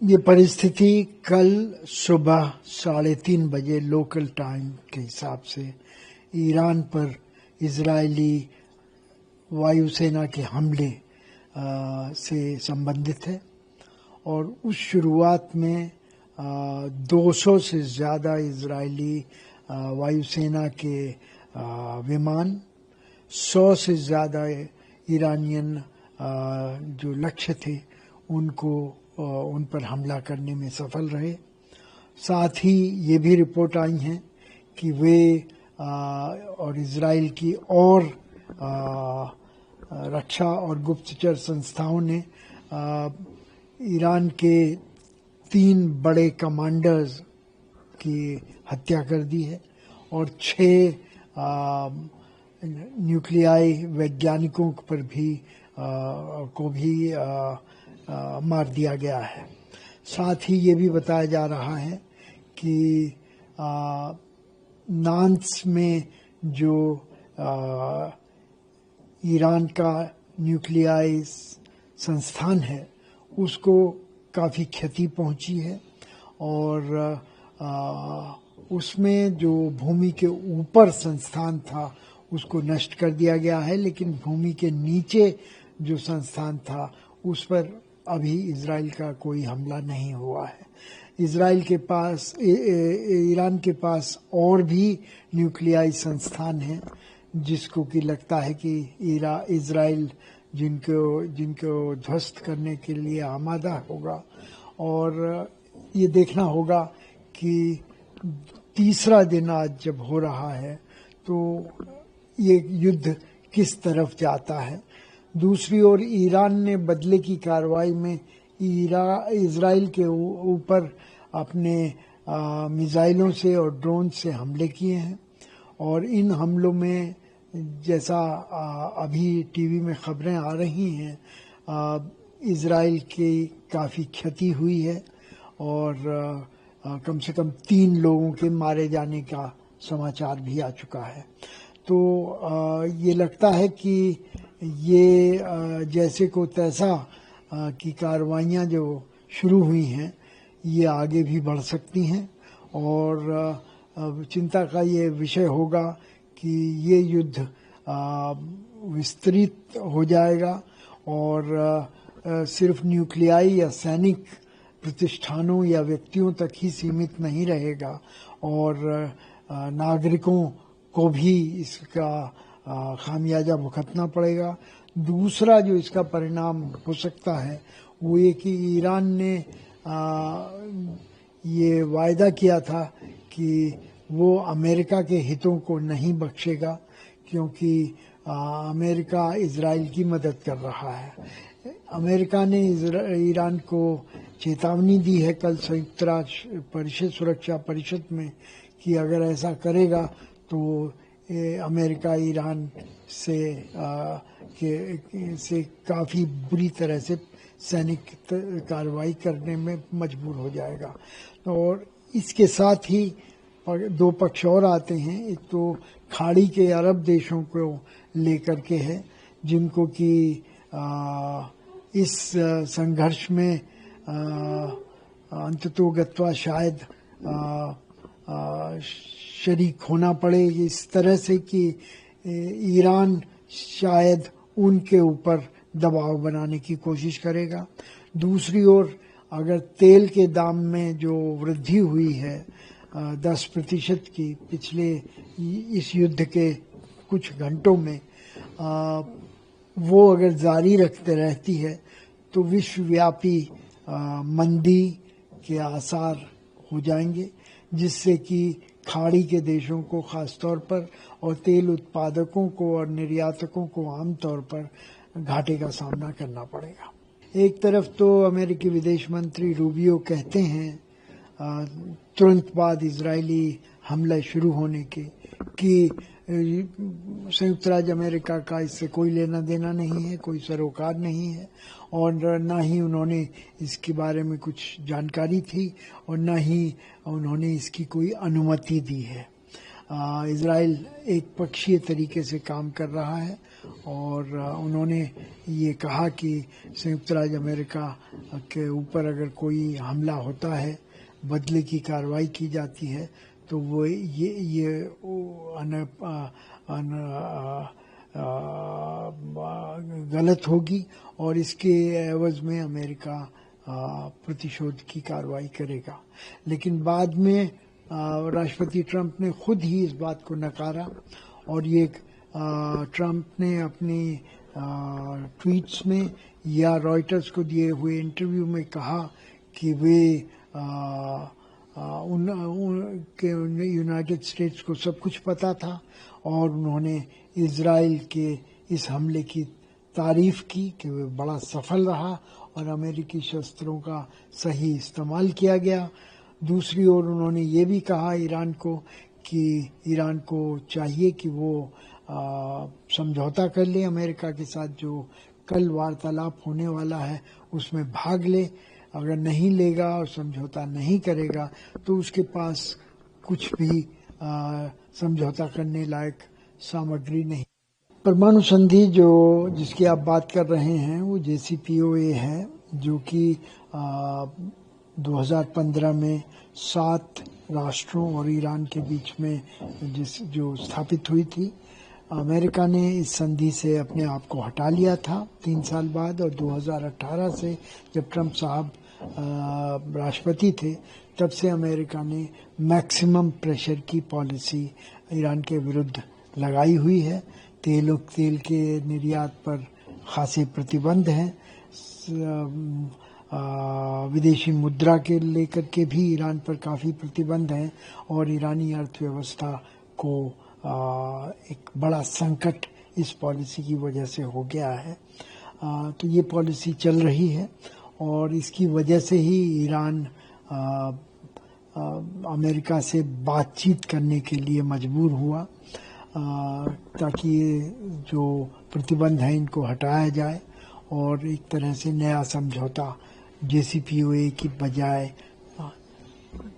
ये परिस्थिति कल सुबह 3:30 बजे लोकल टाइम के हिसाब से ईरान पर इजरायली वायुसेना के हमले से संबंधित है और उस शुरुआत में 200 से ज़्यादा इजरायली वायुसेना के विमान, 100 से ज़्यादा ईरानियन जो लक्ष्य थे उनको उन पर हमला करने में सफल रहे। साथ ही ये भी रिपोर्ट आई हैं कि वे और इजराइल की और रक्षा और गुप्तचर संस्थाओं ने ईरान के 3 बड़े कमांडर्स की हत्या कर दी है और 6 न्यूक्लियाई वैज्ञानिकों पर भी मार दिया गया है। साथ ही ये भी बताया जा रहा है कि नांस में जो ईरान का न्यूक्लियाई संस्थान है उसको काफ़ी क्षति पहुंची है और उसमें जो भूमि के ऊपर संस्थान था उसको नष्ट कर दिया गया है, लेकिन भूमि के नीचे जो संस्थान था उस पर अभी इजराइल का कोई हमला नहीं हुआ है। ईरान के पास और भी न्यूक्लियाई संस्थान हैं जिसको कि लगता है कि इजराइल जिनको ध्वस्त करने के लिए आमादा होगा और ये देखना होगा कि तीसरा दिन आज जब हो रहा है तो ये युद्ध किस तरफ जाता है। दूसरी ओर ईरान ने बदले की कार्रवाई में इजराइल के ऊपर अपने मिसाइलों से और ड्रोन से हमले किए हैं और इन हमलों में जैसा अभी टीवी में खबरें आ रही हैं इजराइल की काफ़ी क्षति हुई है और कम से कम 3 लोगों के मारे जाने का समाचार भी आ चुका है। तो ये लगता है कि ये जैसे को तैसा की कार्रवाइयाँ जो शुरू हुई हैं ये आगे भी बढ़ सकती हैं और चिंता का ये विषय होगा कि ये युद्ध विस्तृत हो जाएगा और सिर्फ न्यूक्लियाई या सैनिक प्रतिष्ठानों या व्यक्तियों तक ही सीमित नहीं रहेगा और नागरिकों को भी इसका खामियाजा भुगतना पड़ेगा। दूसरा जो इसका परिणाम हो सकता है वो ये कि ईरान ने ये वायदा किया था कि वो अमेरिका के हितों को नहीं बख्शेगा क्योंकि अमेरिका इजराइल की मदद कर रहा है। अमेरिका ने ईरान को चेतावनी दी है कल संयुक्त राष्ट्र सुरक्षा परिषद में कि अगर ऐसा करेगा तो अमेरिका ईरान से काफ़ी बुरी तरह से सैनिक कार्रवाई करने में मजबूर हो जाएगा। और इसके साथ ही 2 पक्ष और आते हैं। एक तो खाड़ी के अरब देशों को लेकर के है जिनको कि इस संघर्ष में अंततोगत्वा शायद शरीक होना पड़े इस तरह से कि ईरान शायद उनके ऊपर दबाव बनाने की कोशिश करेगा। दूसरी ओर अगर तेल के दाम में जो वृद्धि हुई है 10% की पिछले इस युद्ध के कुछ घंटों में वो अगर जारी रखते रहती है तो विश्वव्यापी मंदी के आसार हो जाएंगे जिससे कि खाड़ी के देशों को खास तौर पर और तेल उत्पादकों को और निर्यातकों को आमतौर पर घाटे का सामना करना पड़ेगा। एक तरफ तो अमेरिकी विदेश मंत्री रूबियो कहते हैं तुरंत बाद इजरायली हमला शुरू होने के कि संयुक्त राज्य अमेरिका का इससे कोई लेना देना नहीं है, कोई सरोकार नहीं है और ना ही उन्होंने इसके बारे में कुछ जानकारी थी और ना ही उन्होंने इसकी कोई अनुमति दी है। इज़राइल एक पक्षीय तरीके से काम कर रहा है और उन्होंने ये कहा कि संयुक्त राज्य अमेरिका के ऊपर अगर कोई हमला होता है, बदले की कार्रवाई की जाती है, तो वो ये गलत होगी और इसके एवज में अमेरिका प्रतिशोध की कार्रवाई करेगा। लेकिन बाद में राष्ट्रपति ट्रंप ने खुद ही इस बात को नकारा और ये ट्रंप ने अपनी ट्वीट्स में या रॉयटर्स को दिए हुए इंटरव्यू में कहा कि वे उनके यूनाइटेड स्टेट्स को सब कुछ पता था और उन्होंने इज़राइल के इस हमले की तारीफ की कि वे बड़ा सफल रहा और अमेरिकी शस्त्रों का सही इस्तेमाल किया गया। दूसरी ओर उन्होंने ये भी कहा ईरान को कि ईरान को चाहिए कि वो समझौता कर ले अमेरिका के साथ, जो कल वार्तालाप होने वाला है उसमें भाग ले। अगर नहीं लेगा और समझौता नहीं करेगा तो उसके पास कुछ भी समझौता करने लायक सामग्री नहीं। परमाणु संधि जिसकी आप बात कर रहे हैं वो JCPOA है, जो कि 2015 में 7 राष्ट्रों और ईरान के बीच में जो स्थापित हुई थी। अमेरिका ने इस संधि से अपने आप को हटा लिया था 3 साल बाद, और 2018 से जब ट्रंप साहब राष्ट्रपति थे तब से अमेरिका ने मैक्सिमम प्रेशर की पॉलिसी ईरान के विरुद्ध लगाई हुई है। तेल के निर्यात पर खासे प्रतिबंध हैं। विदेशी मुद्रा के लेकर के भी ईरान पर काफ़ी प्रतिबंध हैं और ईरानी अर्थव्यवस्था को एक बड़ा संकट इस पॉलिसी की वजह से हो गया है। तो ये पॉलिसी चल रही है और इसकी वजह से ही ईरान अमेरिका से बातचीत करने के लिए मजबूर हुआ ताकि ये जो प्रतिबंध है इनको हटाया जाए और एक तरह से नया समझौता JCPOA की बजाय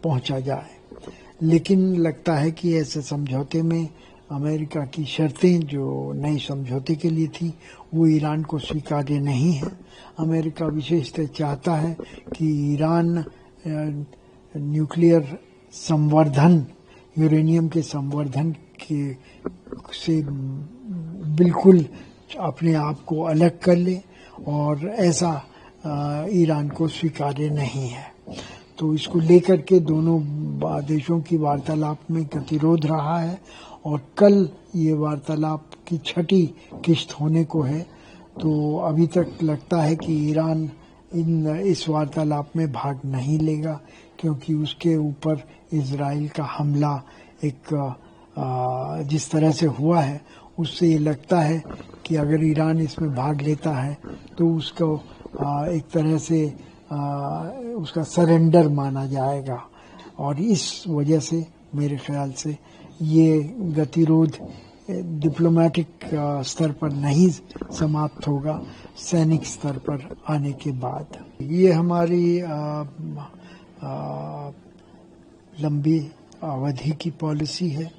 पहुंचा जाए। लेकिन लगता है कि ऐसे समझौते में अमेरिका की शर्तें जो नए समझौते के लिए थी वो ईरान को स्वीकार्य नहीं है। अमेरिका विशेषतः चाहता है कि ईरान न्यूक्लियर संवर्धन, यूरेनियम के संवर्धन से बिल्कुल अपने आप को अलग कर ले और ऐसा ईरान को स्वीकार्य नहीं है। तो इसको लेकर के दोनों देशों की वार्तालाप में गतिरोध रहा है और कल ये वार्तालाप की 6ठी किश्त होने को है। तो अभी तक लगता है कि ईरान इस वार्तालाप में भाग नहीं लेगा, क्योंकि उसके ऊपर इजराइल का हमला एक जिस तरह से हुआ है उससे ये लगता है कि अगर ईरान इसमें भाग लेता है तो उसको एक तरह से उसका सरेंडर माना जाएगा और इस वजह से मेरे ख्याल से ये गतिरोध डिप्लोमेटिक स्तर पर नहीं समाप्त होगा, सैनिक स्तर पर आने के बाद। ये हमारी लंबी अवधि की पॉलिसी है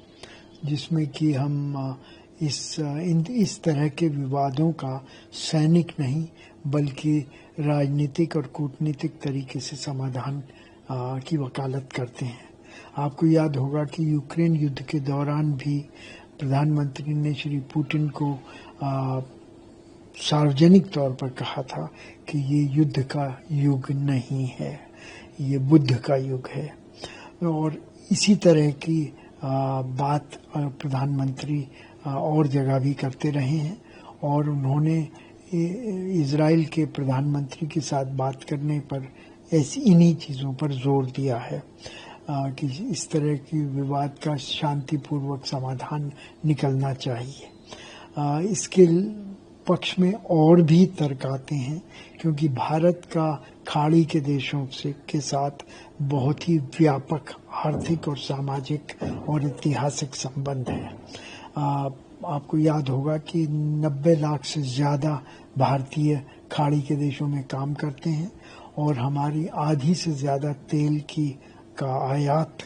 जिसमें कि हम इस तरह के विवादों का सैनिक नहीं बल्कि राजनीतिक और कूटनीतिक तरीके से समाधान की वकालत करते हैं। आपको याद होगा कि यूक्रेन युद्ध के दौरान भी प्रधानमंत्री ने श्री पुतिन को सार्वजनिक तौर पर कहा था कि ये युद्ध का युग नहीं है, ये बुद्ध का युग है। और इसी तरह की बात प्रधानमंत्री और जगह भी करते रहे हैं और उन्होंने इजराइल के प्रधानमंत्री के साथ बात करने पर इन्हीं चीज़ों पर जोर दिया है कि इस तरह की विवाद का शांतिपूर्वक समाधान निकलना चाहिए। इसके पक्ष में और भी तर्क आते हैं क्योंकि भारत का खाड़ी के देशों के साथ बहुत ही व्यापक आर्थिक और सामाजिक और ऐतिहासिक संबंध है। आपको याद होगा कि 90 लाख से ज़्यादा भारतीय खाड़ी के देशों में काम करते हैं और हमारी आधी से ज़्यादा तेल का आयात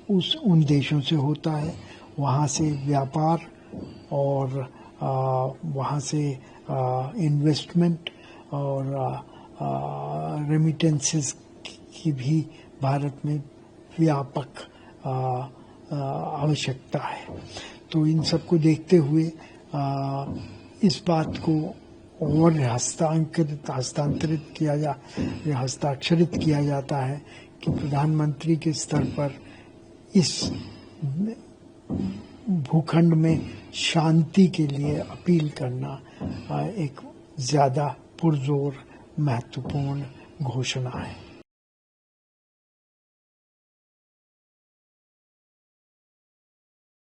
उन देशों से होता है वहाँ से व्यापार और वहाँ से इन्वेस्टमेंट और रेमिटेंसेस की भी भारत में व्यापक आवश्यकता है। तो इन सबको देखते हुए इस बात को और हस्ताक्षरित किया जाता है कि प्रधानमंत्री के स्तर पर इस भूखंड में शांति के लिए अपील करना एक ज़्यादा पुरजोर महत्वपूर्ण घोषणा है।